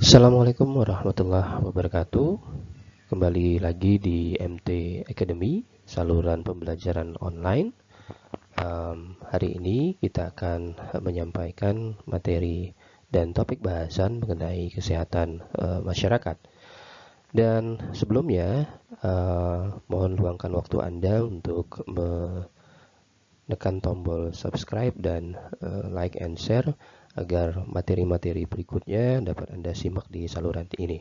Assalamualaikum warahmatullahi wabarakatuh. Kembali lagi di MT Academy, saluran pembelajaran online. Hari ini kita akan menyampaikan materi dan topik bahasan mengenai kesehatan masyarakat. Dan sebelumnya, mohon luangkan waktu Anda untuk menekan tombol subscribe dan like and share agar materi-materi berikutnya dapat Anda simak di saluran ini.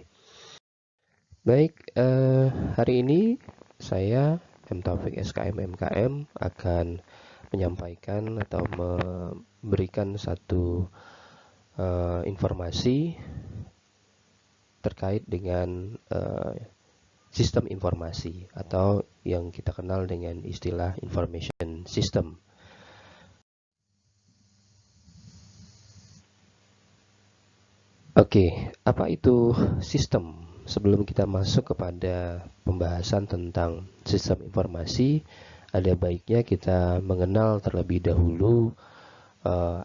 Baik, hari ini saya M Taufik SKM MKM akan menyampaikan atau memberikan satu informasi terkait dengan sistem informasi atau yang kita kenal dengan istilah information system. Oke, apa itu sistem? Sebelum kita masuk kepada pembahasan tentang sistem informasi, ada baiknya kita mengenal terlebih dahulu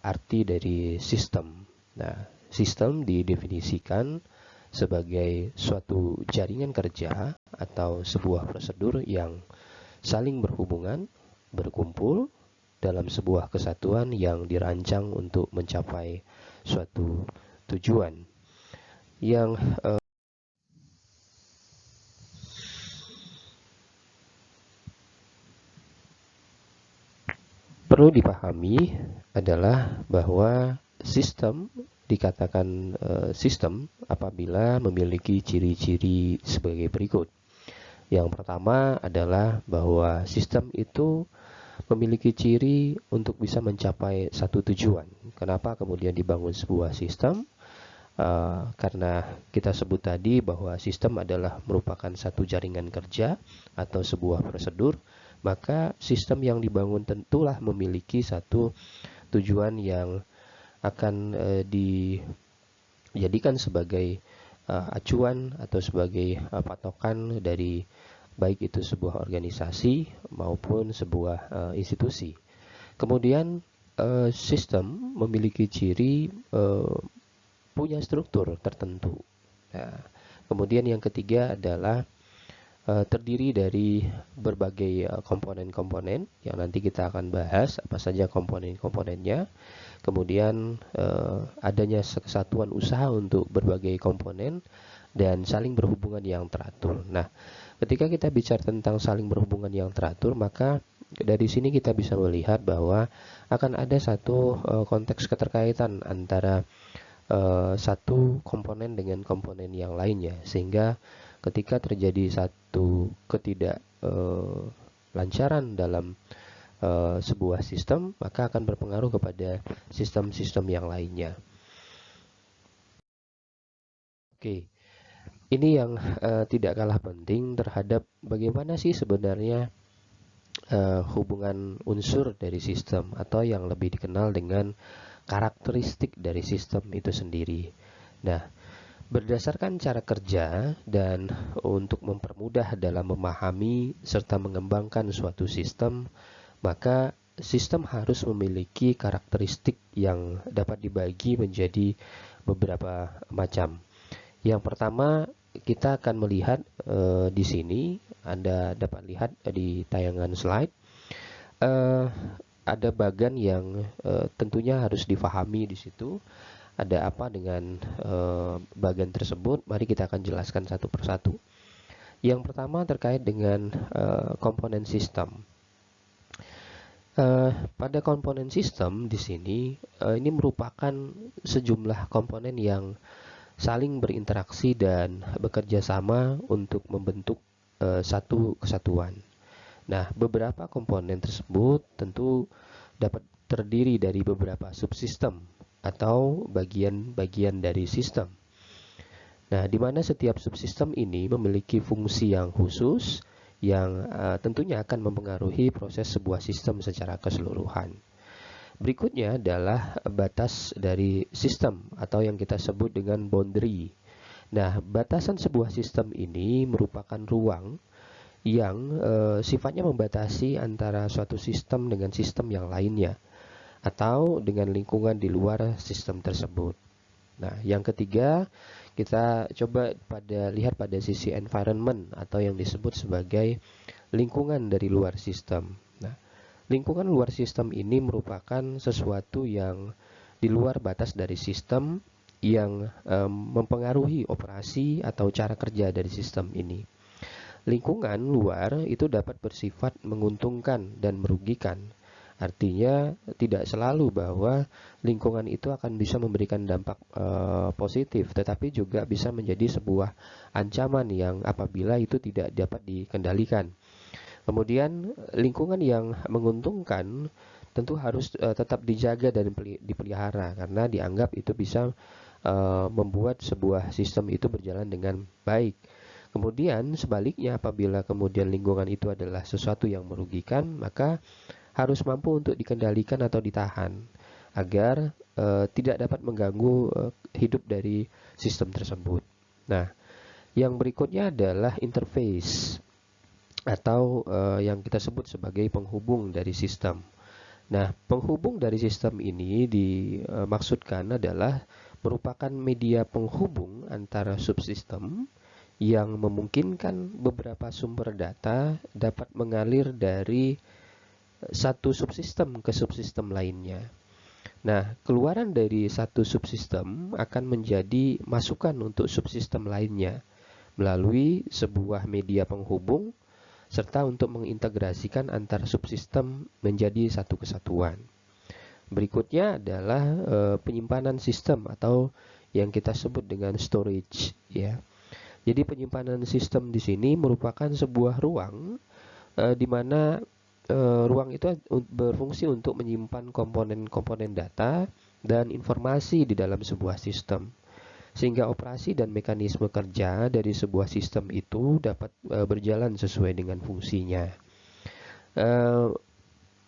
arti dari sistem. Nah, sistem didefinisikan sebagai suatu jaringan kerja atau sebuah prosedur yang saling berhubungan, berkumpul dalam sebuah kesatuan yang dirancang untuk mencapai suatu tujuan yang perlu dipahami adalah bahwa sistem dikatakan sistem apabila memiliki ciri-ciri sebagai berikut. Yang pertama adalah bahwa sistem itu memiliki ciri untuk bisa mencapai satu tujuan. Kenapa kemudian dibangun sebuah sistem? Karena kita sebut tadi bahwa sistem adalah merupakan satu jaringan kerja atau sebuah prosedur, maka sistem yang dibangun tentulah memiliki satu tujuan yang akan dijadikan sebagai acuan atau sebagai patokan dari baik itu sebuah organisasi maupun sebuah institusi. Kemudian sistem memiliki ciri punya struktur tertentu. Nah, kemudian yang ketiga adalah terdiri dari berbagai komponen-komponen yang nanti kita akan bahas apa saja komponen-komponennya. Kemudian adanya kesatuan usaha untuk berbagai komponen dan saling berhubungan yang teratur. Nah, ketika kita bicara tentang saling berhubungan yang teratur, maka dari sini kita bisa melihat bahwa akan ada satu konteks keterkaitan antara satu komponen dengan komponen yang lainnya, sehingga ketika terjadi satu ketidaklancaran dalam sebuah sistem, maka akan berpengaruh kepada sistem-sistem yang lainnya. Oke, ini yang tidak kalah penting terhadap bagaimana sih sebenarnya hubungan unsur dari sistem atau yang lebih dikenal dengan karakteristik dari sistem itu sendiri. Nah, berdasarkan cara kerja dan untuk mempermudah dalam memahami serta mengembangkan suatu sistem, maka sistem harus memiliki karakteristik yang dapat dibagi menjadi beberapa macam. Yang pertama, kita akan melihat di sini, Anda dapat lihat di tayangan slide, ada bagan yang tentunya harus difahami di situ. Ada apa dengan bagan tersebut? Mari kita akan jelaskan satu persatu. Yang pertama terkait dengan komponen sistem. Pada komponen sistem di sini ini merupakan sejumlah komponen yang saling berinteraksi dan bekerja sama untuk membentuk satu kesatuan. Nah, beberapa komponen tersebut tentu dapat terdiri dari beberapa subsistem atau bagian-bagian dari sistem. Nah, di mana setiap subsistem ini memiliki fungsi yang khusus yang tentunya akan mempengaruhi proses sebuah sistem secara keseluruhan. Berikutnya adalah batas dari sistem atau yang kita sebut dengan boundary. Nah, batasan sebuah sistem ini merupakan ruang yang sifatnya membatasi antara suatu sistem dengan sistem yang lainnya atau dengan lingkungan di luar sistem tersebut. Nah, yang ketiga kita coba lihat pada sisi environment atau yang disebut sebagai lingkungan dari luar sistem. Nah, lingkungan luar sistem ini merupakan sesuatu yang di luar batas dari sistem yang mempengaruhi operasi atau cara kerja dari sistem ini. Lingkungan luar itu dapat bersifat menguntungkan dan merugikan. Artinya tidak selalu bahwa lingkungan itu akan bisa memberikan dampak positif, tetapi juga bisa menjadi sebuah ancaman yang apabila itu tidak dapat dikendalikan. Kemudian lingkungan yang menguntungkan tentu harus tetap dijaga dan dipelihara karena dianggap itu bisa membuat sebuah sistem itu berjalan dengan baik. Kemudian sebaliknya, apabila kemudian lingkungan itu adalah sesuatu yang merugikan, maka harus mampu untuk dikendalikan atau ditahan agar tidak dapat mengganggu hidup dari sistem tersebut. Nah, yang berikutnya adalah interface atau yang kita sebut sebagai penghubung dari sistem. Nah, penghubung dari sistem ini dimaksudkan adalah merupakan media penghubung antara subsistem yang memungkinkan beberapa sumber data dapat mengalir dari satu subsistem ke subsistem lainnya. Nah, keluaran dari satu subsistem akan menjadi masukan untuk subsistem lainnya melalui sebuah media penghubung serta untuk mengintegrasikan antar subsistem menjadi satu kesatuan. Berikutnya adalah penyimpanan sistem atau yang kita sebut dengan storage, ya. Jadi penyimpanan sistem di sini merupakan sebuah ruang di mana ruang itu berfungsi untuk menyimpan komponen-komponen data dan informasi di dalam sebuah sistem, sehingga operasi dan mekanisme kerja dari sebuah sistem itu dapat berjalan sesuai dengan fungsinya.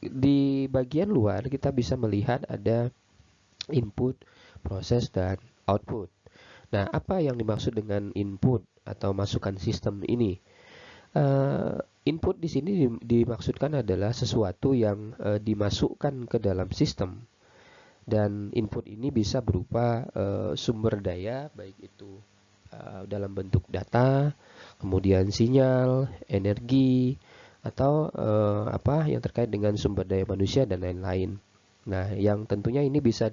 Di bagian luar kita bisa melihat ada input, proses, dan output. Nah, apa yang dimaksud dengan input atau masukan sistem ini? Input di sini dimaksudkan adalah sesuatu yang dimasukkan ke dalam sistem, dan input ini bisa berupa sumber daya, baik itu dalam bentuk data, kemudian sinyal, energi, atau yang terkait dengan sumber daya manusia dan lain-lain. Nah, yang tentunya ini bisa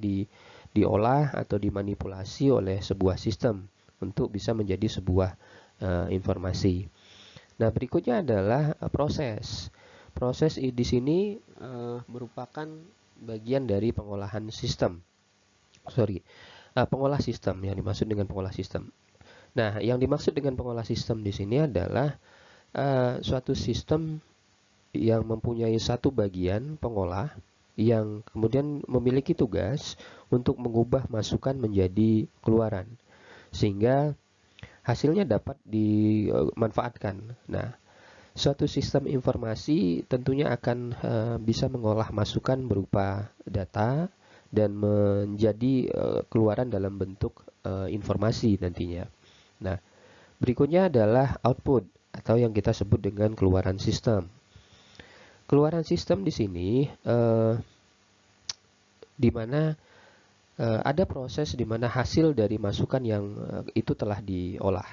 diolah atau dimanipulasi oleh sebuah sistem untuk bisa menjadi sebuah informasi. Nah, berikutnya adalah proses. Proses di sini merupakan bagian dari pengolahan sistem. Pengolah sistem, yang dimaksud dengan pengolah sistem. Nah, yang dimaksud dengan pengolah sistem di sini adalah suatu sistem yang mempunyai satu bagian pengolah yang kemudian memiliki tugas untuk mengubah masukan menjadi keluaran, sehingga hasilnya dapat dimanfaatkan. Nah, suatu sistem informasi tentunya akan bisa mengolah masukan berupa data dan menjadi keluaran dalam bentuk informasi nantinya. Nah, berikutnya adalah output atau yang kita sebut dengan keluaran sistem. Keluaran sistem di sini di mana ada proses di mana hasil dari masukan yang itu telah diolah,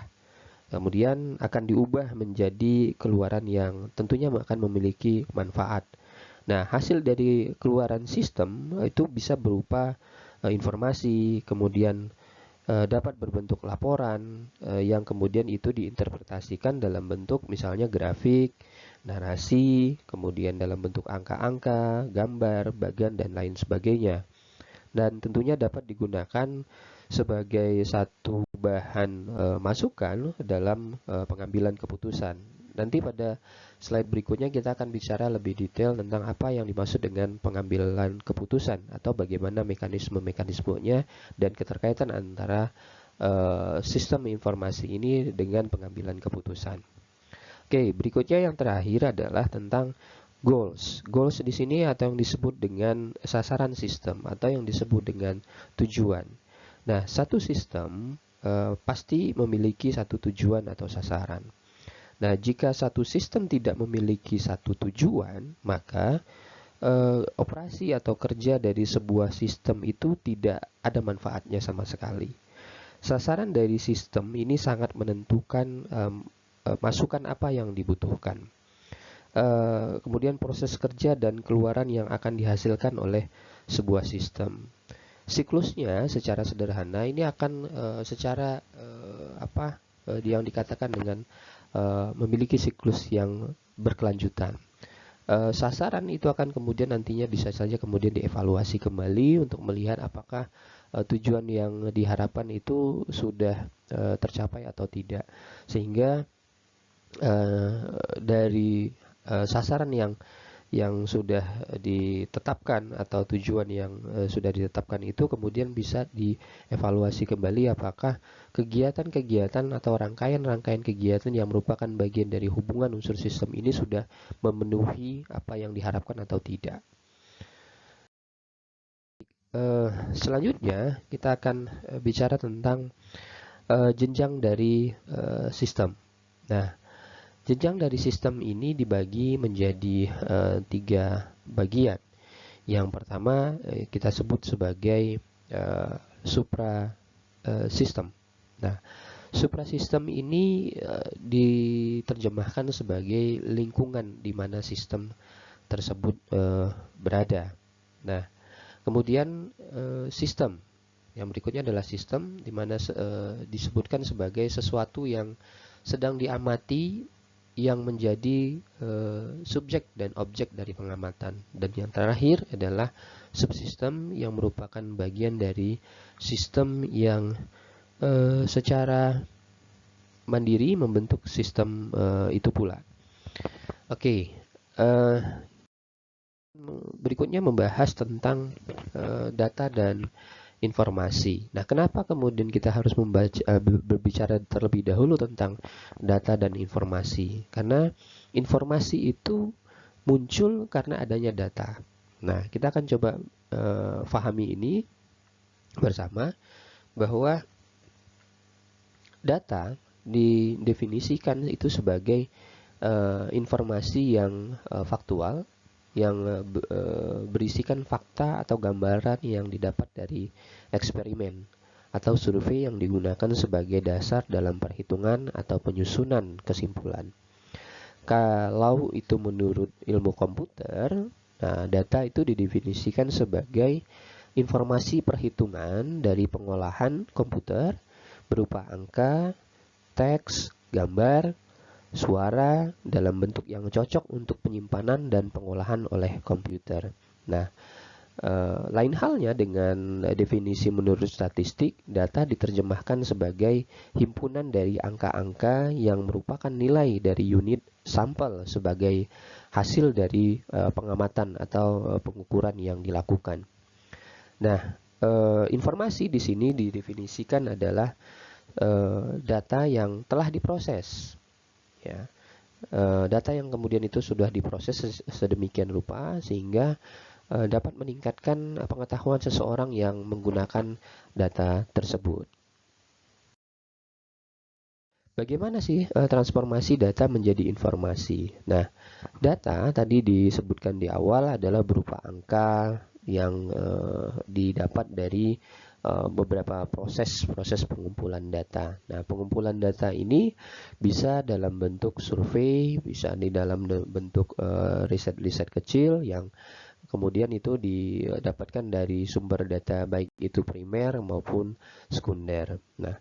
kemudian akan diubah menjadi keluaran yang tentunya akan memiliki manfaat. Nah, hasil dari keluaran sistem itu bisa berupa informasi, kemudian dapat berbentuk laporan yang kemudian itu diinterpretasikan dalam bentuk misalnya grafik, narasi, kemudian dalam bentuk angka-angka, gambar, bagan, dan lain sebagainya. Dan tentunya dapat digunakan sebagai satu bahan masukan dalam pengambilan keputusan. Nanti pada slide berikutnya kita akan bicara lebih detail tentang apa yang dimaksud dengan pengambilan keputusan atau bagaimana mekanisme-mekanismenya dan keterkaitan antara sistem informasi ini dengan pengambilan keputusan. Oke, berikutnya yang terakhir adalah tentang goals. Goals di sini atau yang disebut dengan sasaran sistem atau yang disebut dengan tujuan. Nah, satu sistem pasti memiliki satu tujuan atau sasaran. Nah, jika satu sistem tidak memiliki satu tujuan, maka operasi atau kerja dari sebuah sistem itu tidak ada manfaatnya sama sekali. sasaran dari sistem ini sangat menentukan masukan apa yang dibutuhkan. Kemudian proses kerja dan keluaran yang akan dihasilkan oleh sebuah sistem. Siklusnya secara sederhana ini akan secara yang dikatakan dengan memiliki siklus yang berkelanjutan. Sasaran itu akan kemudian nantinya bisa saja kemudian dievaluasi kembali untuk melihat apakah tujuan yang diharapkan itu sudah tercapai atau tidak, sehingga dari sasaran yang sudah ditetapkan atau tujuan yang sudah ditetapkan itu kemudian bisa dievaluasi kembali apakah kegiatan-kegiatan atau rangkaian-rangkaian kegiatan yang merupakan bagian dari hubungan unsur sistem ini sudah memenuhi apa yang diharapkan atau tidak. Selanjutnya kita akan bicara tentang jenjang dari sistem. Nah, jenjang dari sistem ini dibagi menjadi 3 bagian. Yang pertama kita sebut sebagai supra system. Nah, suprasistem ini diterjemahkan sebagai lingkungan di mana sistem tersebut berada. Nah, kemudian sistem yang berikutnya adalah sistem di mana disebutkan sebagai sesuatu yang sedang diamati yang menjadi subjek dan objek dari pengamatan. Dan yang terakhir adalah subsistem yang merupakan bagian dari sistem yang secara mandiri membentuk sistem itu pula. Oke, berikutnya membahas tentang data dan informasi. Nah, kenapa kemudian kita harus berbicara terlebih dahulu tentang data dan informasi? Karena informasi itu muncul karena adanya data. Nah, kita akan coba pahami ini bersama bahwa data didefinisikan itu sebagai informasi yang faktual, yang berisikan fakta atau gambaran yang didapat dari eksperimen atau survei yang digunakan sebagai dasar dalam perhitungan atau penyusunan kesimpulan. Kalau itu menurut ilmu komputer, nah data itu didefinisikan sebagai informasi perhitungan dari pengolahan komputer berupa angka, teks, gambar, suara dalam bentuk yang cocok untuk penyimpanan dan pengolahan oleh komputer. Nah, lain halnya dengan definisi menurut statistik, data diterjemahkan sebagai himpunan dari angka-angka yang merupakan nilai dari unit sampel sebagai hasil dari pengamatan atau pengukuran yang dilakukan. Nah, informasi di sini didefinisikan adalah data yang telah diproses. Ya, data yang kemudian itu sudah diproses sedemikian rupa sehingga dapat meningkatkan pengetahuan seseorang yang menggunakan data tersebut. Bagaimana sih transformasi data menjadi informasi? Nah, data tadi disebutkan di awal adalah berupa angka yang didapat dari beberapa proses pengumpulan data. Nah, pengumpulan data ini bisa dalam bentuk survei, bisa di dalam bentuk riset-riset kecil yang kemudian itu didapatkan dari sumber data baik itu primer maupun sekunder. Nah,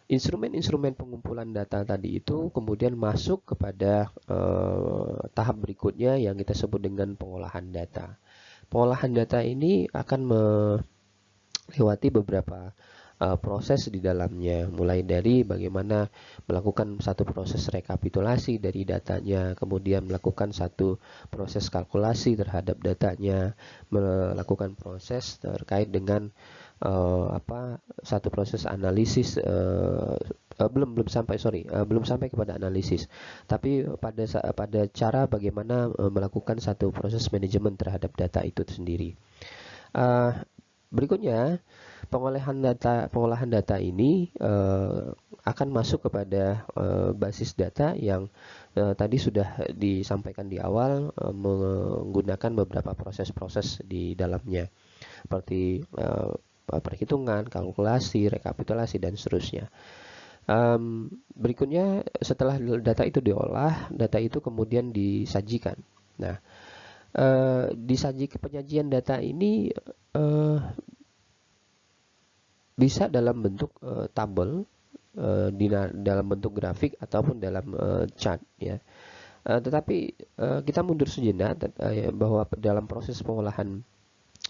instrumen-instrumen pengumpulan data tadi itu kemudian masuk kepada tahap berikutnya yang kita sebut dengan pengolahan data. Pengolahan data ini akan melewati beberapa proses di dalamnya, mulai dari bagaimana melakukan satu proses rekapitulasi dari datanya, kemudian melakukan satu proses kalkulasi terhadap datanya, melakukan proses terkait dengan satu proses analisis, belum sampai kepada analisis, tapi pada cara bagaimana melakukan satu proses manajemen terhadap data itu sendiri. Berikutnya, pengolahan data ini akan masuk kepada basis data yang tadi sudah disampaikan di awal, menggunakan beberapa proses-proses di dalamnya, seperti perhitungan, kalkulasi, rekapitulasi, dan seterusnya. Berikutnya, setelah data itu diolah, data itu kemudian disajikan. Nah, penyajian data ini bisa dalam bentuk tabel, dalam bentuk grafik, ataupun dalam chart, ya. Tetapi kita mundur sejenak, bahwa dalam proses pengolahan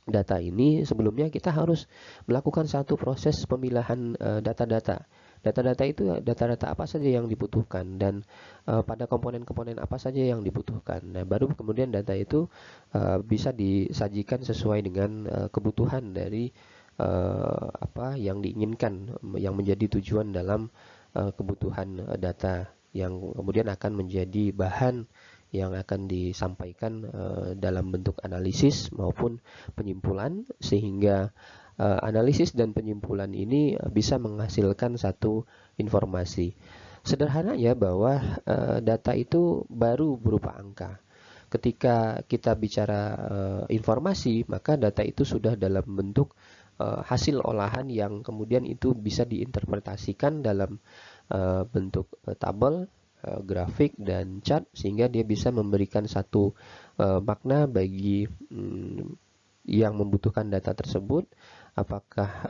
data ini sebelumnya kita harus melakukan satu proses pemilahan data-data. Data-data itu data-data apa saja yang dibutuhkan, dan pada komponen-komponen apa saja yang dibutuhkan. Nah, baru kemudian data itu bisa disajikan sesuai dengan kebutuhan dari apa yang diinginkan, yang menjadi tujuan dalam kebutuhan data, yang kemudian akan menjadi bahan yang akan disampaikan dalam bentuk analisis maupun penyimpulan, sehingga analisis dan penyimpulan ini bisa menghasilkan satu informasi. Sederhananya bahwa data itu baru berupa angka. Ketika kita bicara informasi, maka data itu sudah dalam bentuk hasil olahan yang kemudian itu bisa diinterpretasikan dalam bentuk tabel, grafik, dan chart, sehingga dia bisa memberikan satu makna bagi yang membutuhkan data tersebut, apakah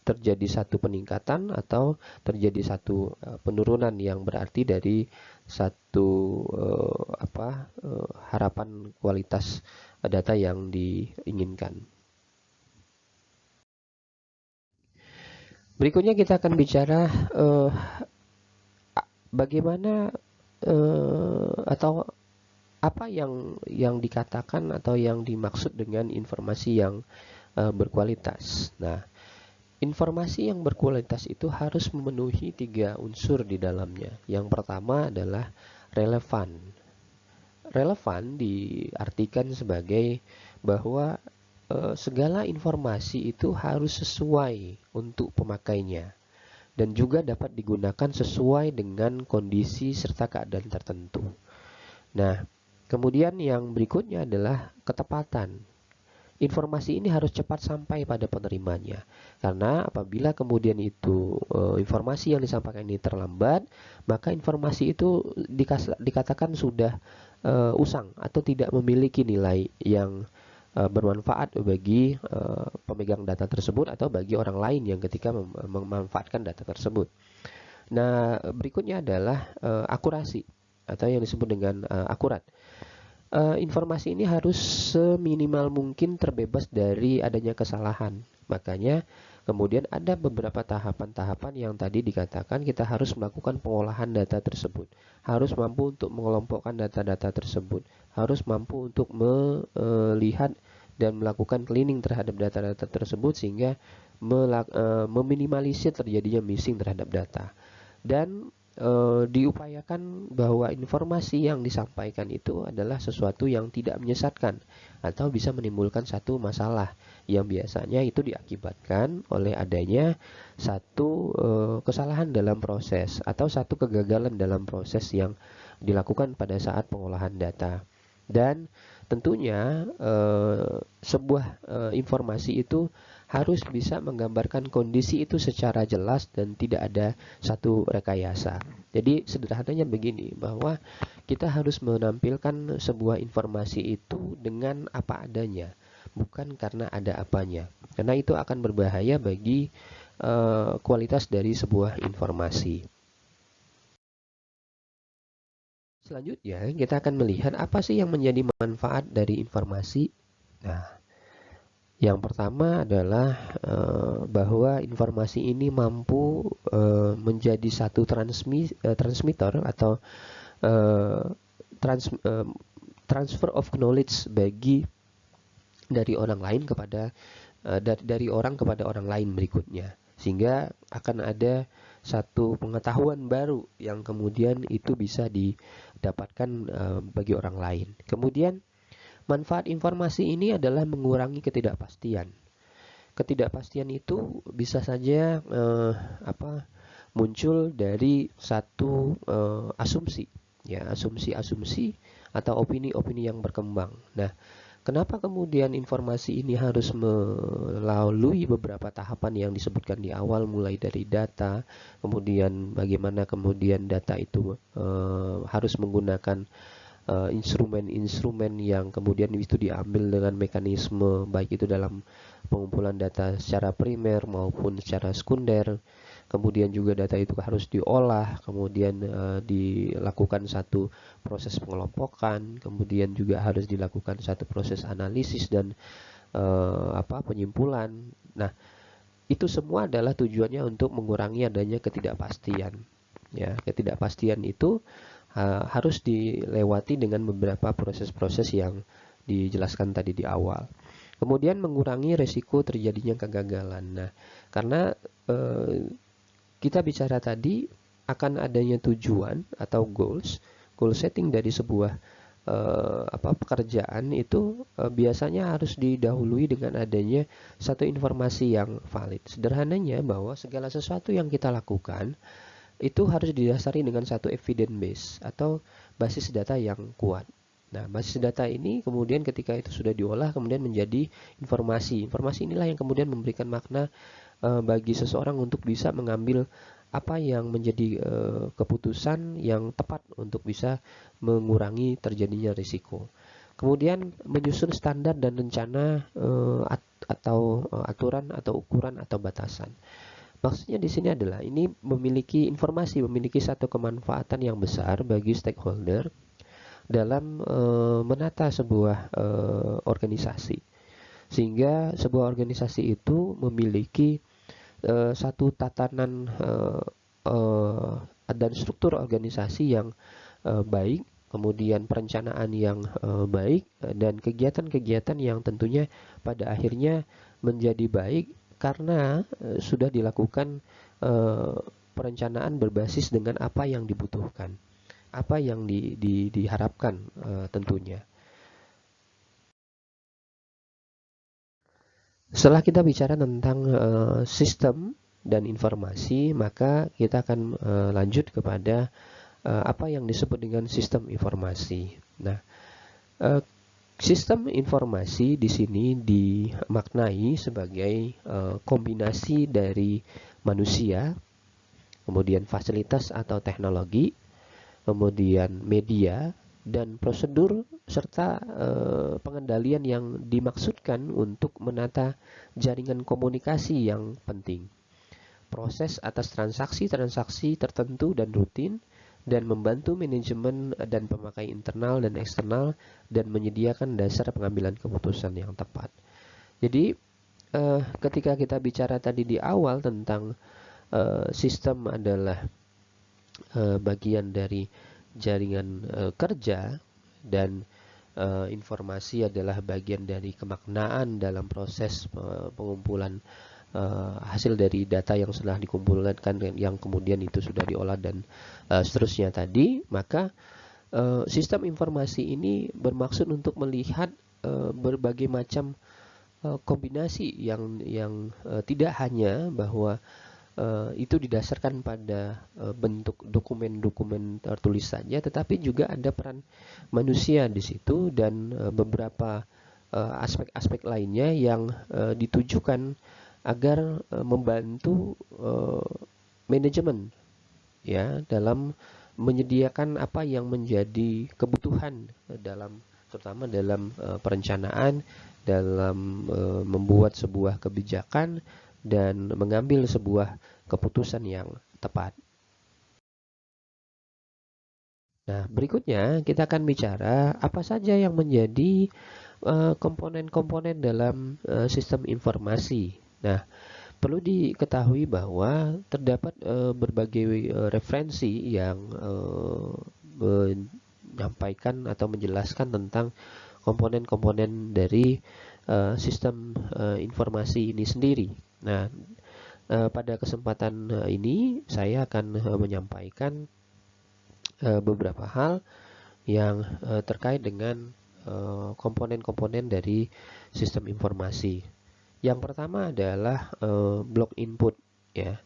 terjadi satu peningkatan atau terjadi satu penurunan yang berarti dari satu harapan kualitas data yang diinginkan. Berikutnya kita akan bicara bagaimana atau apa yang dikatakan atau yang dimaksud dengan informasi yang berkualitas. Nah, informasi yang berkualitas itu harus memenuhi 3 unsur di dalamnya. Yang pertama adalah relevan. Relevan diartikan sebagai bahwa segala informasi itu harus sesuai untuk pemakainya, dan juga dapat digunakan sesuai dengan kondisi serta keadaan tertentu. Nah, kemudian yang berikutnya adalah ketepatan. Informasi ini harus cepat sampai pada penerimanya, karena apabila kemudian itu informasi yang disampaikan ini terlambat, maka informasi itu dikatakan sudah usang atau tidak memiliki nilai yang bermanfaat bagi pemegang data tersebut atau bagi orang lain yang ketika memanfaatkan data tersebut. Nah, berikutnya adalah akurasi atau yang disebut dengan akurat. Informasi ini harus seminimal mungkin terbebas dari adanya kesalahan. Makanya kemudian ada beberapa tahapan-tahapan yang tadi dikatakan kita harus melakukan pengolahan data tersebut, harus mampu untuk mengelompokkan data-data tersebut, harus mampu untuk melihat dan melakukan cleaning terhadap data-data tersebut sehingga meminimalisir terjadinya missing terhadap data. Dan diupayakan bahwa informasi yang disampaikan itu adalah sesuatu yang tidak menyesatkan atau bisa menimbulkan satu masalah yang biasanya itu diakibatkan oleh adanya satu kesalahan dalam proses atau satu kegagalan dalam proses yang dilakukan pada saat pengolahan data. Dan tentunya sebuah informasi itu harus bisa menggambarkan kondisi itu secara jelas dan tidak ada satu rekayasa. Jadi sederhananya begini, bahwa kita harus menampilkan sebuah informasi itu dengan apa adanya, bukan karena ada apanya. Karena itu akan berbahaya bagi kualitas dari sebuah informasi. Selanjutnya kita akan melihat apa sih yang menjadi manfaat dari informasi. Nah, yang pertama adalah bahwa informasi ini mampu menjadi satu transmitter atau transfer of knowledge dari orang lain kepada dari orang kepada orang lain berikutnya, sehingga akan ada satu pengetahuan baru yang kemudian itu bisa didapatkan bagi orang lain. Kemudian manfaat informasi ini adalah mengurangi ketidakpastian. Ketidakpastian itu bisa saja muncul dari satu asumsi, ya, asumsi-asumsi atau opini-opini yang berkembang. Nah, Kenapa kemudian informasi ini harus melalui beberapa tahapan yang disebutkan di awal, mulai dari data, kemudian bagaimana kemudian data itu harus menggunakan instrumen-instrumen yang kemudian itu diambil dengan mekanisme baik itu dalam pengumpulan data secara primer maupun secara sekunder. Kemudian juga data itu harus diolah, kemudian dilakukan satu proses pengelompokan, kemudian juga harus dilakukan satu proses analisis dan penyimpulan. Nah, itu semua adalah tujuannya untuk mengurangi adanya ketidakpastian. Ya, ketidakpastian itu harus dilewati dengan beberapa proses-proses yang dijelaskan tadi di awal. Kemudian mengurangi resiko terjadinya kegagalan. Nah, karena kita bicara tadi akan adanya tujuan atau goal setting dari sebuah pekerjaan itu biasanya harus didahului dengan adanya satu informasi yang valid. Sederhananya bahwa segala sesuatu yang kita lakukan itu harus didasari dengan satu evidence base atau basis data yang kuat. Nah, basis data ini kemudian ketika itu sudah diolah kemudian menjadi informasi. Informasi inilah yang kemudian memberikan makna bagi seseorang untuk bisa mengambil apa yang menjadi keputusan yang tepat untuk bisa mengurangi terjadinya risiko. Kemudian menyusun standar dan rencana atau aturan atau ukuran atau batasan. Maksudnya di sini adalah ini memiliki informasi, memiliki satu kemanfaatan yang besar bagi stakeholder dalam menata sebuah organisasi. Sehingga sebuah organisasi itu memiliki satu tatanan dan struktur organisasi yang baik, kemudian perencanaan yang baik, dan kegiatan-kegiatan yang tentunya pada akhirnya menjadi baik karena sudah dilakukan perencanaan berbasis dengan apa yang dibutuhkan, apa yang diharapkan tentunya. Setelah kita bicara tentang sistem dan informasi, maka kita akan lanjut kepada apa yang disebut dengan sistem informasi. Nah, sistem informasi di sini dimaknai sebagai kombinasi dari manusia, kemudian fasilitas atau teknologi, kemudian media, dan prosedur serta pengendalian yang dimaksudkan untuk menata jaringan komunikasi yang penting. Proses atas transaksi-transaksi tertentu dan rutin, dan membantu manajemen dan pemakai internal dan eksternal, dan menyediakan dasar pengambilan keputusan yang tepat. Jadi ketika kita bicara tadi di awal tentang sistem adalah bagian dari jaringan kerja dan informasi adalah bagian dari kemaknaan dalam proses pengumpulan hasil dari data yang sudah dikumpulkan yang kemudian itu sudah diolah dan seterusnya tadi, maka sistem informasi ini bermaksud untuk melihat berbagai macam kombinasi yang tidak hanya bahwa itu didasarkan pada bentuk dokumen-dokumen tertulis saja, tetapi juga ada peran manusia di situ dan beberapa aspek-aspek lainnya yang ditujukan agar membantu manajemen ya dalam menyediakan apa yang menjadi kebutuhan terutama dalam perencanaan, dalam membuat sebuah kebijakan dan mengambil sebuah keputusan yang tepat. Nah, berikutnya kita akan bicara apa saja yang menjadi komponen-komponen dalam sistem informasi. Nah, perlu diketahui bahwa terdapat berbagai referensi yang menyampaikan atau menjelaskan tentang komponen-komponen dari sistem informasi ini sendiri. Nah, pada kesempatan ini saya akan menyampaikan beberapa hal yang terkait dengan komponen-komponen dari sistem informasi. Yang pertama adalah blok input ya.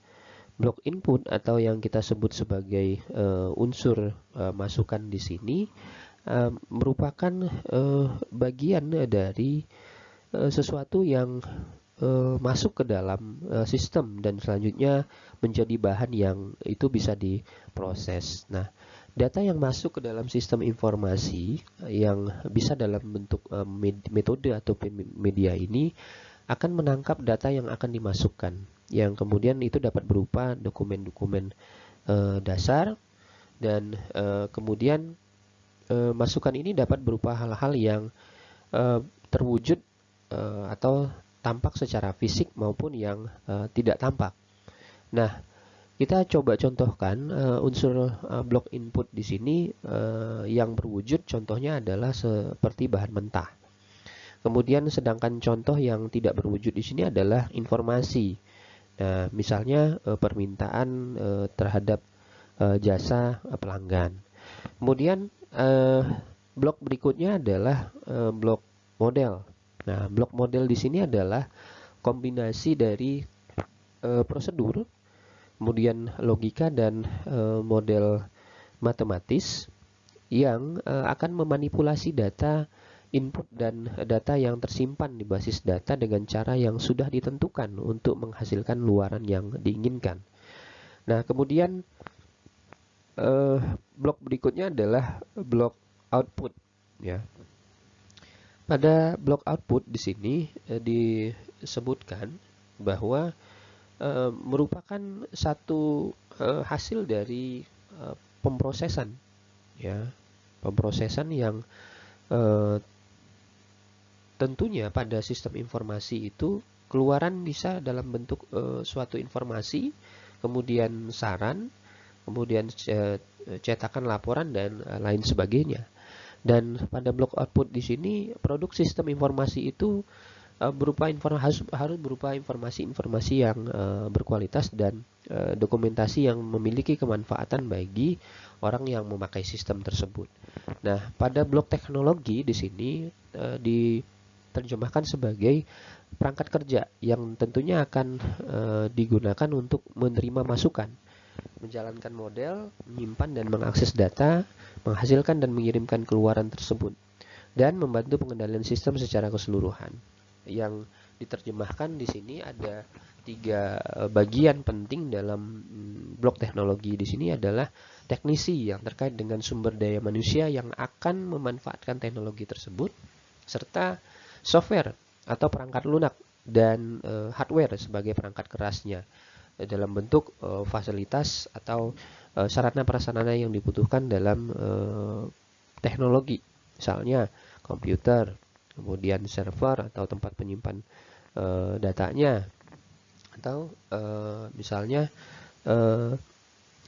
Blok input atau yang kita sebut sebagai unsur masukan di sini merupakan bagian dari sesuatu yang masuk ke dalam sistem dan selanjutnya menjadi bahan yang itu bisa diproses. Nah, data yang masuk ke dalam sistem informasi yang bisa dalam bentuk metode atau media ini akan menangkap data yang akan dimasukkan, yang kemudian itu dapat berupa dokumen-dokumen dasar dan kemudian masukan ini dapat berupa hal-hal yang terwujud atau tampak secara fisik maupun yang tidak tampak. Nah, kita coba contohkan unsur blok input di sini yang berwujud contohnya adalah seperti bahan mentah. Kemudian sedangkan contoh yang tidak berwujud di sini adalah informasi. Nah, misalnya permintaan terhadap jasa pelanggan. Kemudian blok berikutnya adalah blok model. Nah, blok model di sini adalah kombinasi dari prosedur, kemudian logika dan model matematis yang akan memanipulasi data input dan data yang tersimpan di basis data dengan cara yang sudah ditentukan untuk menghasilkan luaran yang diinginkan. Nah, kemudian blok berikutnya adalah blok output, ya. Pada blok output di sini disebutkan bahwa merupakan satu hasil dari pemrosesan, ya, pemrosesan yang tentunya pada sistem informasi itu keluaran bisa dalam bentuk suatu informasi, kemudian saran, kemudian cetakan laporan dan lain sebagainya. Dan pada blok output di sini produk sistem informasi itu harus berupa informasi-informasi yang berkualitas dan dokumentasi yang memiliki kemanfaatan bagi orang yang memakai sistem tersebut. Nah, pada blok teknologi di sini diterjemahkan sebagai perangkat kerja yang tentunya akan digunakan untuk menerima masukan, menjalankan model, menyimpan dan mengakses data, menghasilkan dan mengirimkan keluaran tersebut, dan membantu pengendalian sistem secara keseluruhan. Yang diterjemahkan di sini ada 3 bagian penting dalam blok teknologi. Di sini adalah teknisi yang terkait dengan sumber daya manusia yang akan memanfaatkan teknologi tersebut, serta software atau perangkat lunak dan hardware sebagai perangkat kerasnya dalam bentuk fasilitas atau sarana prasarana yang dibutuhkan dalam teknologi, misalnya komputer, kemudian server atau tempat penyimpan datanya, atau misalnya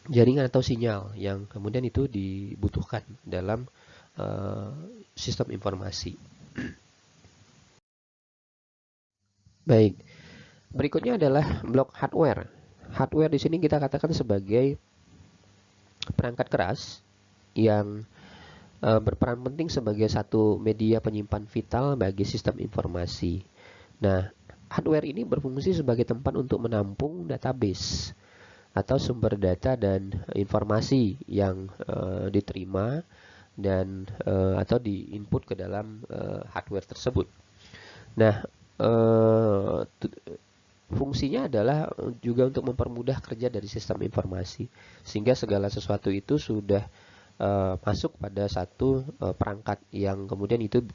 jaringan atau sinyal yang kemudian itu dibutuhkan dalam sistem informasi. Baik, berikutnya adalah blok hardware. Hardware di sini kita katakan sebagai perangkat keras yang berperan penting sebagai satu media penyimpan vital bagi sistem informasi. Nah, hardware ini berfungsi sebagai tempat untuk menampung database atau sumber data dan informasi yang diterima dan atau diinput ke dalam hardware tersebut. Nah, fungsinya adalah juga untuk mempermudah kerja dari sistem informasi, sehingga segala sesuatu itu sudah masuk pada satu perangkat yang kemudian itu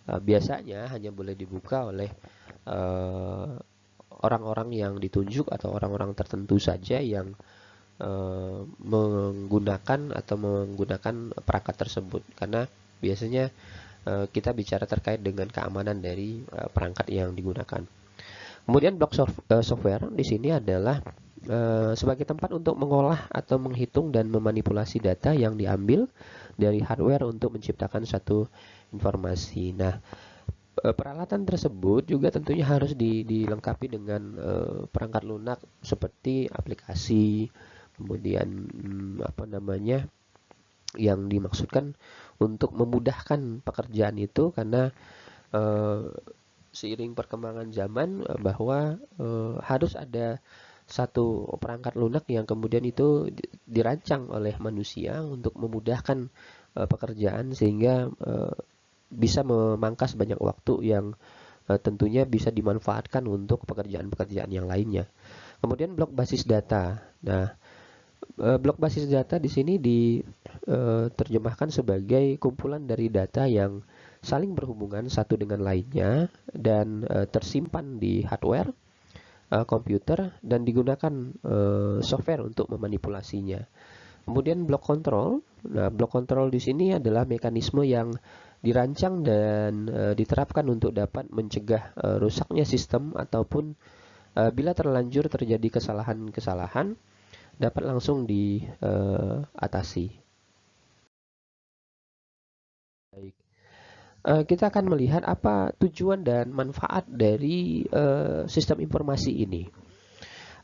biasanya hanya boleh dibuka oleh orang-orang yang ditunjuk atau orang-orang tertentu saja yang menggunakan perangkat tersebut, karena biasanya kita bicara terkait dengan keamanan dari perangkat yang digunakan. Kemudian blok software di sini adalah sebagai tempat untuk mengolah atau menghitung dan memanipulasi data yang diambil dari hardware untuk menciptakan satu informasi. Nah, peralatan tersebut juga tentunya harus dilengkapi dengan perangkat lunak seperti aplikasi, kemudian yang dimaksudkan untuk memudahkan pekerjaan itu, karena seiring perkembangan zaman bahwa harus ada satu perangkat lunak yang kemudian itu dirancang oleh manusia untuk memudahkan pekerjaan sehingga bisa memangkas banyak waktu yang tentunya bisa dimanfaatkan untuk pekerjaan-pekerjaan yang lainnya. Kemudian blok basis data. Nah, blok basis data di sini diterjemahkan sebagai kumpulan dari data yang saling berhubungan satu dengan lainnya dan tersimpan di hardware, komputer, dan digunakan software untuk memanipulasinya. Kemudian blok kontrol. Nah, blok kontrol di sini adalah mekanisme yang dirancang dan diterapkan untuk dapat mencegah rusaknya sistem ataupun bila terlanjur terjadi kesalahan-kesalahan dapat langsung diatasi. Baik. Kita akan melihat apa tujuan dan manfaat dari sistem informasi ini.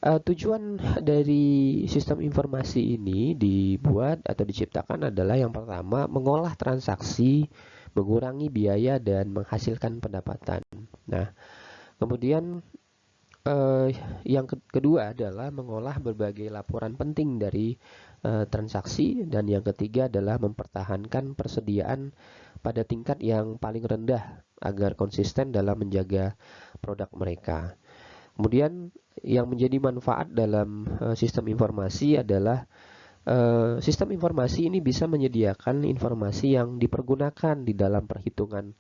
Tujuan dari sistem informasi ini dibuat atau diciptakan adalah yang pertama, mengolah transaksi, mengurangi biaya, dan menghasilkan pendapatan. Nah, kemudian yang kedua adalah mengolah berbagai laporan penting dari transaksi, dan yang ketiga adalah mempertahankan persediaan pada tingkat yang paling rendah agar konsisten dalam menjaga produk mereka. Kemudian yang menjadi manfaat dalam sistem informasi adalah sistem informasi ini bisa menyediakan informasi yang dipergunakan di dalam perhitungan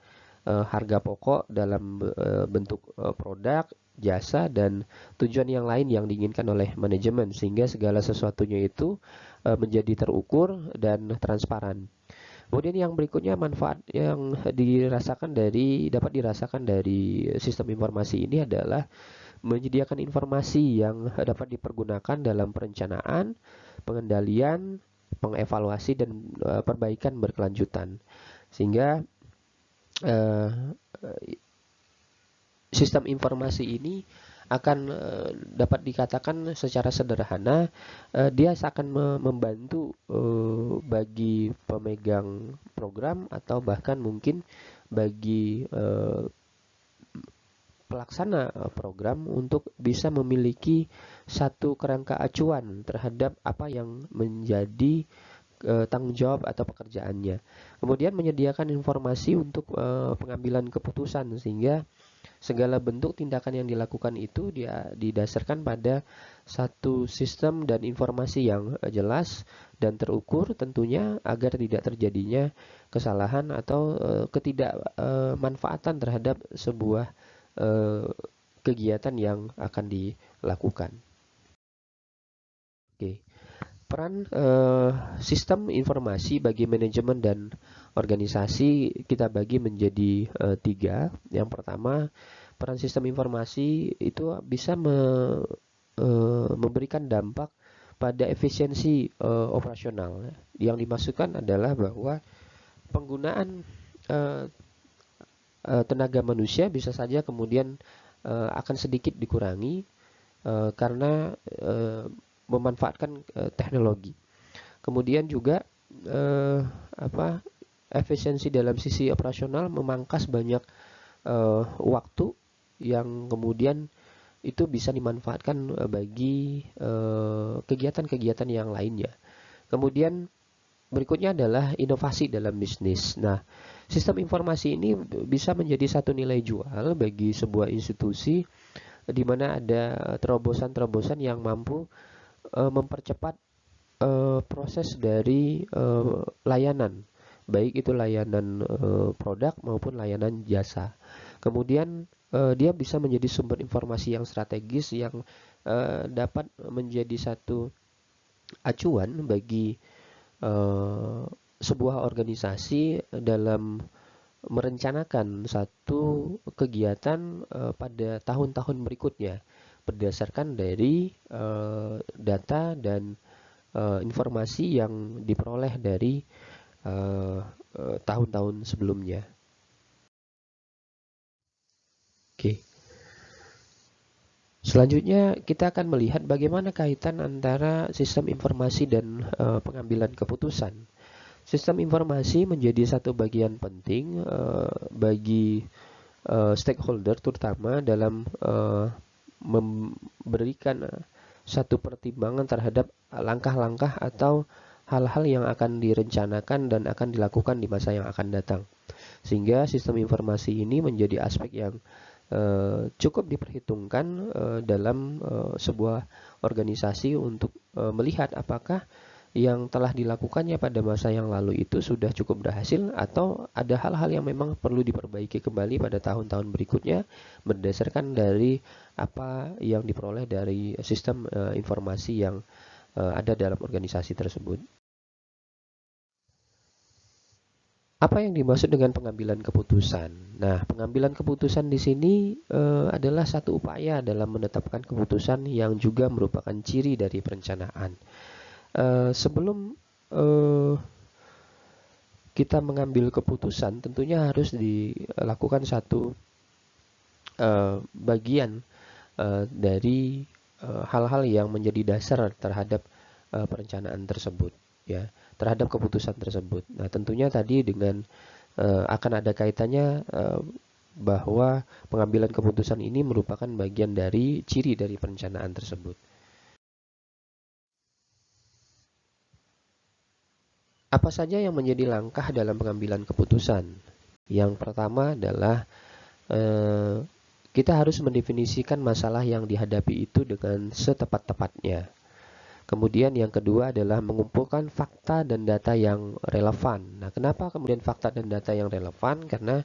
harga pokok dalam bentuk produk, jasa, dan tujuan yang lain yang diinginkan oleh manajemen, sehingga segala sesuatunya itu menjadi terukur dan transparan. Kemudian yang berikutnya, manfaat yang dapat dirasakan dari sistem informasi ini adalah menyediakan informasi yang dapat dipergunakan dalam perencanaan, pengendalian, pengevaluasi, dan perbaikan berkelanjutan. Sehingga sistem informasi ini akan dapat dikatakan secara sederhana dia akan membantu bagi pemegang program atau bahkan mungkin bagi pelaksana program untuk bisa memiliki satu kerangka acuan terhadap apa yang menjadi tanggung jawab atau pekerjaannya. Kemudian menyediakan informasi untuk pengambilan keputusan, sehingga segala bentuk tindakan yang dilakukan itu dia didasarkan pada satu sistem dan informasi yang jelas dan terukur tentunya, agar tidak terjadinya kesalahan atau ketidakmanfaatan terhadap sebuah kegiatan yang akan dilakukan. Oke. Peran sistem informasi bagi manajemen dan organisasi kita bagi menjadi 3. Yang pertama, peran sistem informasi itu bisa memberikan dampak pada efisiensi operasional. Yang dimaksudkan adalah bahwa penggunaan tenaga manusia bisa saja kemudian akan sedikit dikurangi karena memanfaatkan teknologi. Kemudian juga efisiensi dalam sisi operasional memangkas banyak waktu yang kemudian itu bisa dimanfaatkan bagi kegiatan-kegiatan yang lainnya. Kemudian berikutnya adalah inovasi dalam bisnis. Nah, sistem informasi ini bisa menjadi satu nilai jual bagi sebuah institusi di mana ada terobosan-terobosan yang mampu mempercepat proses dari layanan, baik itu layanan produk maupun layanan jasa. Kemudian dia bisa menjadi sumber informasi yang strategis yang dapat menjadi satu acuan bagi sebuah organisasi dalam merencanakan satu kegiatan pada tahun-tahun berikutnya berdasarkan dari data dan informasi yang diperoleh dari tahun-tahun sebelumnya. Oke. Selanjutnya kita akan melihat bagaimana kaitan antara sistem informasi dan pengambilan keputusan. Sistem informasi menjadi satu bagian penting bagi stakeholder, terutama dalam memberikan satu pertimbangan terhadap langkah-langkah atau hal-hal yang akan direncanakan dan akan dilakukan di masa yang akan datang. Sehingga sistem informasi ini menjadi aspek yang cukup diperhitungkan dalam sebuah organisasi untuk melihat apakah yang telah dilakukannya pada masa yang lalu itu sudah cukup berhasil atau ada hal-hal yang memang perlu diperbaiki kembali pada tahun-tahun berikutnya berdasarkan dari apa yang diperoleh dari sistem informasi yang ada dalam organisasi tersebut. Apa yang dimaksud dengan pengambilan keputusan? Nah, pengambilan keputusan di sini adalah satu upaya dalam menetapkan keputusan yang juga merupakan ciri dari perencanaan. Sebelum kita mengambil keputusan, tentunya harus dilakukan satu bagian dari hal-hal yang menjadi dasar terhadap perencanaan tersebut, ya, terhadap keputusan tersebut. Nah, tentunya tadi dengan akan ada kaitannya bahwa pengambilan keputusan ini merupakan bagian dari ciri dari perencanaan tersebut. Apa saja yang menjadi langkah dalam pengambilan keputusan? Yang pertama adalah kita harus mendefinisikan masalah yang dihadapi itu dengan setepat-tepatnya. Kemudian yang kedua adalah mengumpulkan fakta dan data yang relevan. Nah, kenapa kemudian fakta dan data yang relevan? Karena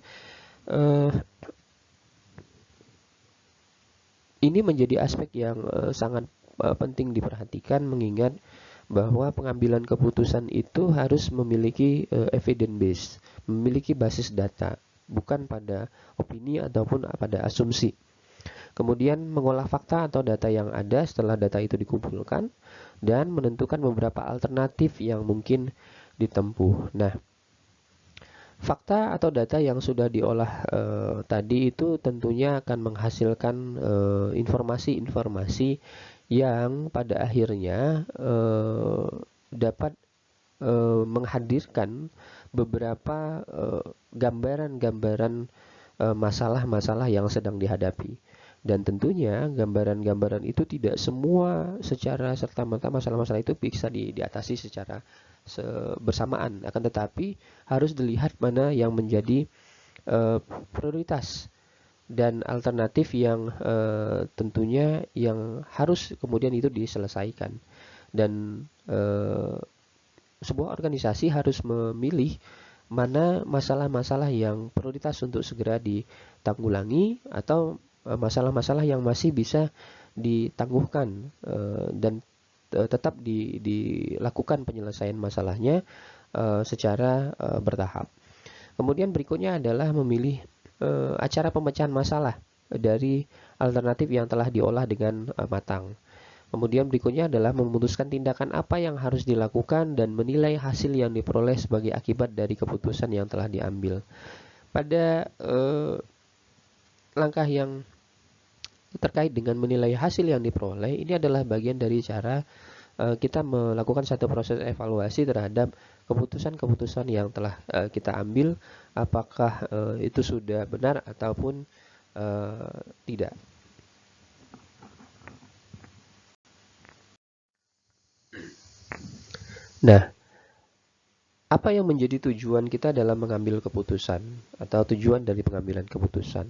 ini menjadi aspek yang sangat penting diperhatikan, mengingat bahwa pengambilan keputusan itu harus memiliki evidence base, memiliki basis data, bukan pada opini ataupun pada asumsi. Kemudian mengolah fakta atau data yang ada setelah data itu dikumpulkan dan menentukan beberapa alternatif yang mungkin ditempuh. Nah, fakta atau data yang sudah diolah tadi itu tentunya akan menghasilkan informasi-informasi yang pada akhirnya dapat menghadirkan beberapa gambaran-gambaran masalah-masalah yang sedang dihadapi. Dan tentunya gambaran-gambaran itu tidak semua secara serta-merta masalah-masalah itu bisa diatasi secara bersamaan. Akan tetapi harus dilihat mana yang menjadi prioritas dan alternatif yang tentunya yang harus kemudian itu diselesaikan. Dan sebuah organisasi harus memilih mana masalah-masalah yang prioritas untuk segera ditanggulangi atau masalah-masalah yang masih bisa ditangguhkan dan tetap dilakukan penyelesaian masalahnya secara bertahap. Kemudian berikutnya adalah memilih acara pemecahan masalah dari alternatif yang telah diolah dengan matang. Kemudian berikutnya adalah memutuskan tindakan apa yang harus dilakukan dan menilai hasil yang diperoleh sebagai akibat dari keputusan yang telah diambil. Pada langkah yang terkait dengan menilai hasil yang diperoleh, ini adalah bagian dari cara kita melakukan satu proses evaluasi terhadap keputusan-keputusan yang telah kita ambil, apakah itu sudah benar ataupun tidak. Nah, apa yang menjadi tujuan kita dalam mengambil keputusan atau tujuan dari pengambilan keputusan?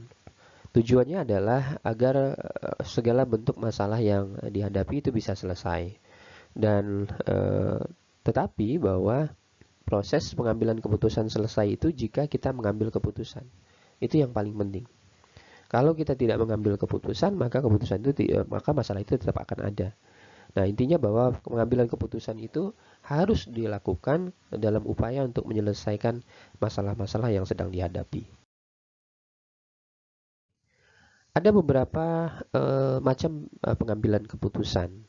Tujuannya adalah agar segala bentuk masalah yang dihadapi itu bisa selesai. Dan tetapi bahwa proses pengambilan keputusan selesai itu jika kita mengambil keputusan. Itu yang paling penting. Kalau kita tidak mengambil keputusan, maka keputusan itu maka masalah itu tetap akan ada. Nah, intinya bahwa pengambilan keputusan itu harus dilakukan dalam upaya untuk menyelesaikan masalah-masalah yang sedang dihadapi. Ada beberapa macam pengambilan keputusan.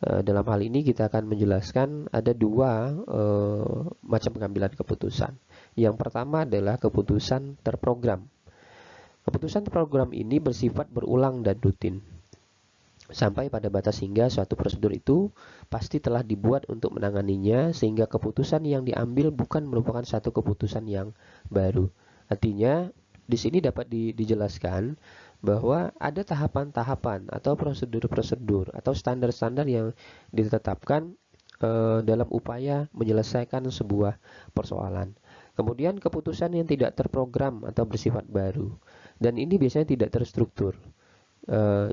Dalam hal ini kita akan menjelaskan ada dua macam pengambilan keputusan. Yang pertama adalah keputusan terprogram. Keputusan terprogram ini bersifat berulang dan rutin, sampai pada batas hingga suatu prosedur itu pasti telah dibuat untuk menanganinya, sehingga keputusan yang diambil bukan merupakan satu keputusan yang baru. Artinya, di sini dapat dijelaskan bahwa ada tahapan-tahapan atau prosedur-prosedur atau standar-standar yang ditetapkan dalam upaya menyelesaikan sebuah persoalan. Kemudian keputusan yang tidak terprogram atau bersifat baru, dan ini biasanya tidak terstruktur,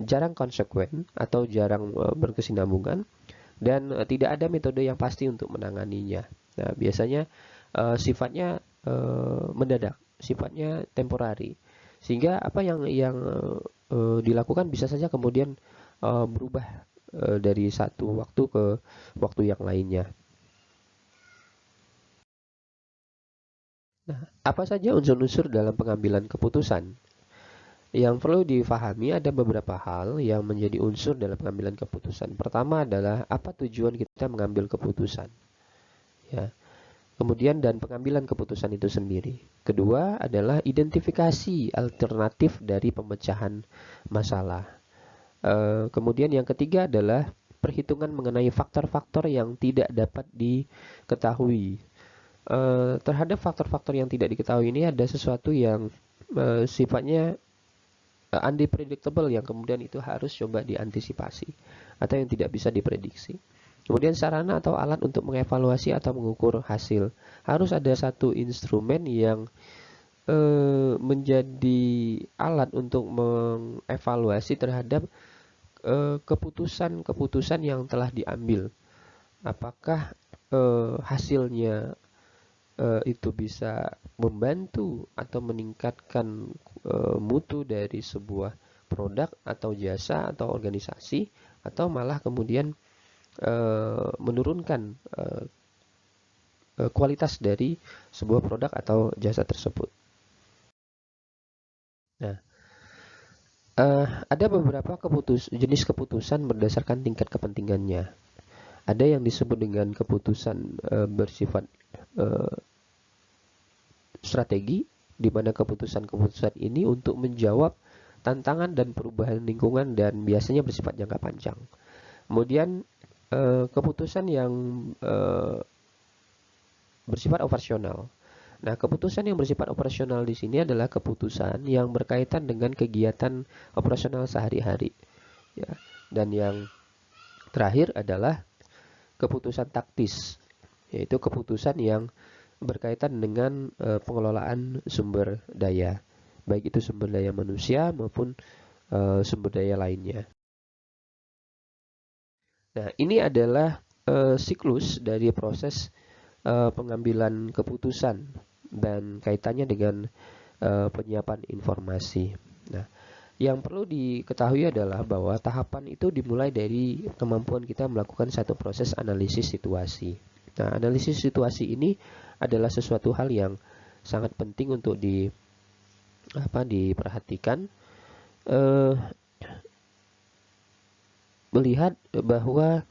jarang konsekuen atau jarang berkesinambungan, dan tidak ada metode yang pasti untuk menanganinya. Nah, biasanya sifatnya mendadak, sifatnya temporari, sehingga apa yang dilakukan bisa saja kemudian berubah dari satu waktu ke waktu yang lainnya. Nah, apa saja unsur-unsur dalam pengambilan keputusan? Yang perlu difahami ada beberapa hal yang menjadi unsur dalam pengambilan keputusan. Pertama adalah apa tujuan kita mengambil keputusan, ya. Kemudian dan pengambilan keputusan itu sendiri. Kedua adalah identifikasi alternatif dari pemecahan masalah. Kemudian yang ketiga adalah perhitungan mengenai faktor-faktor yang tidak dapat diketahui. Terhadap faktor-faktor yang tidak diketahui ini ada sesuatu yang sifatnya unpredictable, yang kemudian itu harus coba diantisipasi atau yang tidak bisa diprediksi. Kemudian sarana atau alat untuk mengevaluasi atau mengukur hasil. Harus ada satu instrumen yang menjadi alat untuk mengevaluasi terhadap keputusan-keputusan yang telah diambil. Apakah hasilnya itu bisa membantu atau meningkatkan mutu dari sebuah produk atau jasa atau organisasi, atau malah kemudian menurunkan kualitas dari sebuah produk atau jasa tersebut. Nah, ada beberapa jenis keputusan berdasarkan tingkat kepentingannya. Ada yang disebut dengan keputusan bersifat strategi, di mana keputusan-keputusan ini untuk menjawab tantangan dan perubahan lingkungan dan biasanya bersifat jangka panjang. Kemudian keputusan yang bersifat operasional. Nah, keputusan yang bersifat operasional di sini adalah keputusan yang berkaitan dengan kegiatan operasional sehari-hari. Ya. Dan yang terakhir adalah keputusan taktis, yaitu keputusan yang berkaitan dengan pengelolaan sumber daya, baik itu sumber daya manusia maupun sumber daya lainnya. Nah, ini adalah siklus dari proses pengambilan keputusan dan kaitannya dengan penyiapan informasi. Nah, yang perlu diketahui adalah bahwa tahapan itu dimulai dari kemampuan kita melakukan satu proses analisis situasi. Nah, analisis situasi ini adalah sesuatu hal yang sangat penting untuk diperhatikan, melihat bahwa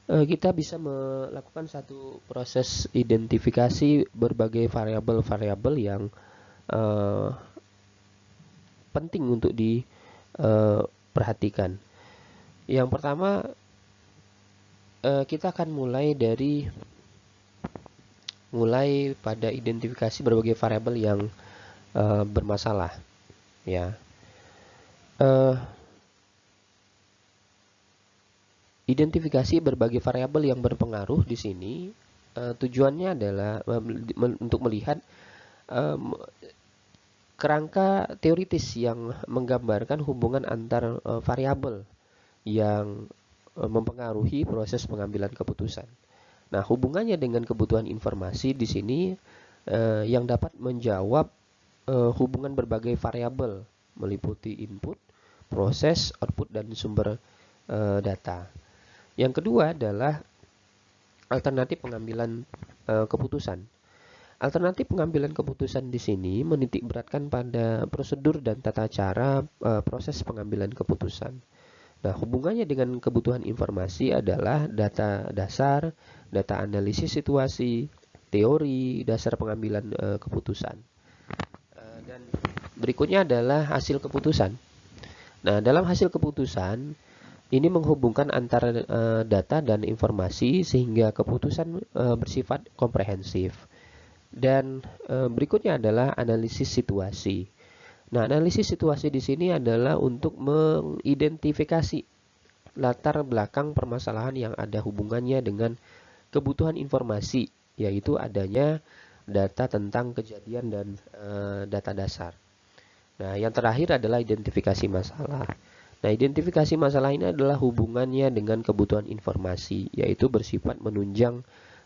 kita bisa melakukan satu proses identifikasi berbagai variabel-variabel yang penting untuk diperhatikan. Yang pertama, kita akan mulai pada identifikasi berbagai variabel yang bermasalah, ya. Identifikasi berbagai variabel yang berpengaruh di sini tujuannya adalah untuk melihat kerangka teoritis yang menggambarkan hubungan antar variabel yang mempengaruhi proses pengambilan keputusan. Nah, hubungannya dengan kebutuhan informasi di sini yang dapat menjawab hubungan berbagai variabel meliputi input, proses, output, dan sumber data. Yang kedua adalah alternatif pengambilan keputusan. Alternatif pengambilan keputusan di sini menitik beratkan pada prosedur dan tata cara proses pengambilan keputusan. Nah, hubungannya dengan kebutuhan informasi adalah data dasar, data analisis situasi, teori dasar pengambilan keputusan. Dan berikutnya adalah hasil keputusan. Nah, dalam hasil keputusan ini menghubungkan antara data dan informasi sehingga keputusan bersifat komprehensif. Dan berikutnya adalah analisis situasi. Nah, analisis situasi di sini adalah untuk mengidentifikasi latar belakang permasalahan yang ada hubungannya dengan kebutuhan informasi, yaitu adanya data tentang kejadian dan data dasar. Nah, yang terakhir adalah identifikasi masalah. Nah, identifikasi masalah ini adalah hubungannya dengan kebutuhan informasi, yaitu bersifat menunjang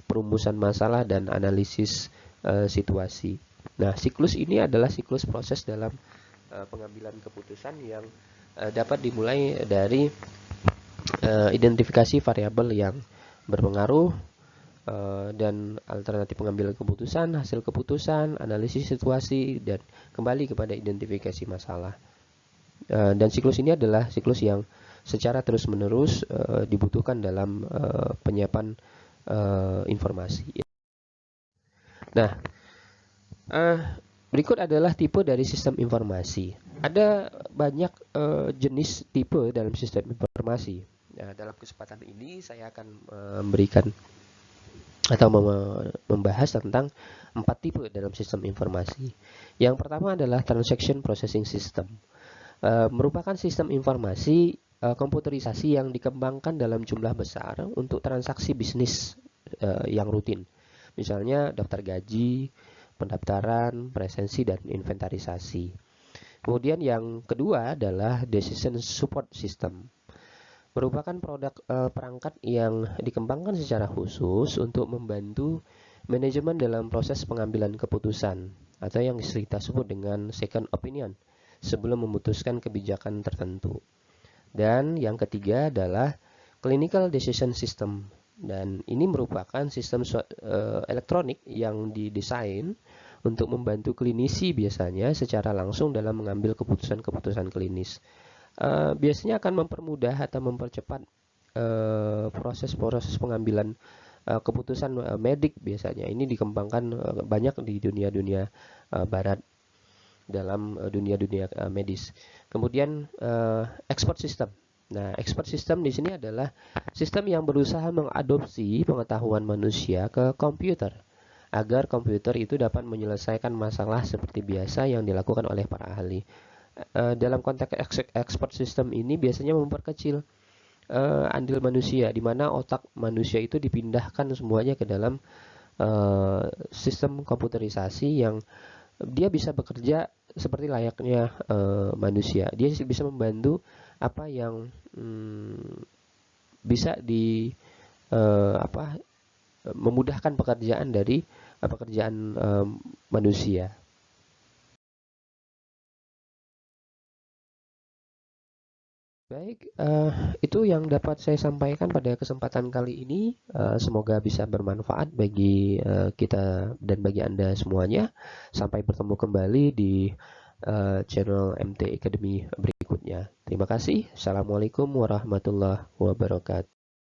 perumusan masalah dan analisis situasi. Nah, siklus ini adalah siklus proses dalam pengambilan keputusan yang dapat dimulai dari identifikasi variabel yang berpengaruh dan alternatif pengambilan keputusan, hasil keputusan, analisis situasi, dan kembali kepada identifikasi masalah. Dan siklus ini adalah siklus yang secara terus-menerus dibutuhkan dalam penyiapan informasi. Nah, berikut adalah tipe dari sistem informasi. Ada banyak jenis tipe dalam sistem informasi. Nah, dalam kesempatan ini saya akan memberikan atau membahas tentang 4 tipe dalam sistem informasi. Yang pertama adalah Transaction Processing System. Merupakan sistem informasi komputerisasi yang dikembangkan dalam jumlah besar untuk transaksi bisnis yang rutin. Misalnya daftar gaji, pendaftaran, presensi, dan inventarisasi. Kemudian yang kedua adalah Decision Support System. Merupakan produk perangkat yang dikembangkan secara khusus untuk membantu manajemen dalam proses pengambilan keputusan atau yang kita sebut dengan second opinion sebelum memutuskan kebijakan tertentu. Dan yang ketiga adalah Clinical Decision System, dan ini merupakan sistem elektronik yang didesain untuk membantu klinisi biasanya secara langsung dalam mengambil keputusan-keputusan klinis. Biasanya akan mempermudah atau mempercepat proses-proses pengambilan keputusan medik biasanya. Ini dikembangkan banyak di dunia-dunia barat dalam dunia-dunia medis. Kemudian expert system. Nah, expert system di sini adalah sistem yang berusaha mengadopsi pengetahuan manusia ke komputer agar komputer itu dapat menyelesaikan masalah seperti biasa yang dilakukan oleh para ahli. Dalam konteks expert system ini biasanya memperkecil andil manusia, di mana otak manusia itu dipindahkan semuanya ke dalam sistem komputerisasi yang dia bisa bekerja seperti layaknya manusia. Dia bisa membantu apa yang bisa memudahkan pekerjaan dari pekerjaan manusia. Baik, itu yang dapat saya sampaikan pada kesempatan kali ini. Semoga bisa bermanfaat bagi kita dan bagi Anda semuanya. Sampai bertemu kembali di channel MT Academy berikutnya. Terima kasih. Assalamualaikum warahmatullahi wabarakatuh.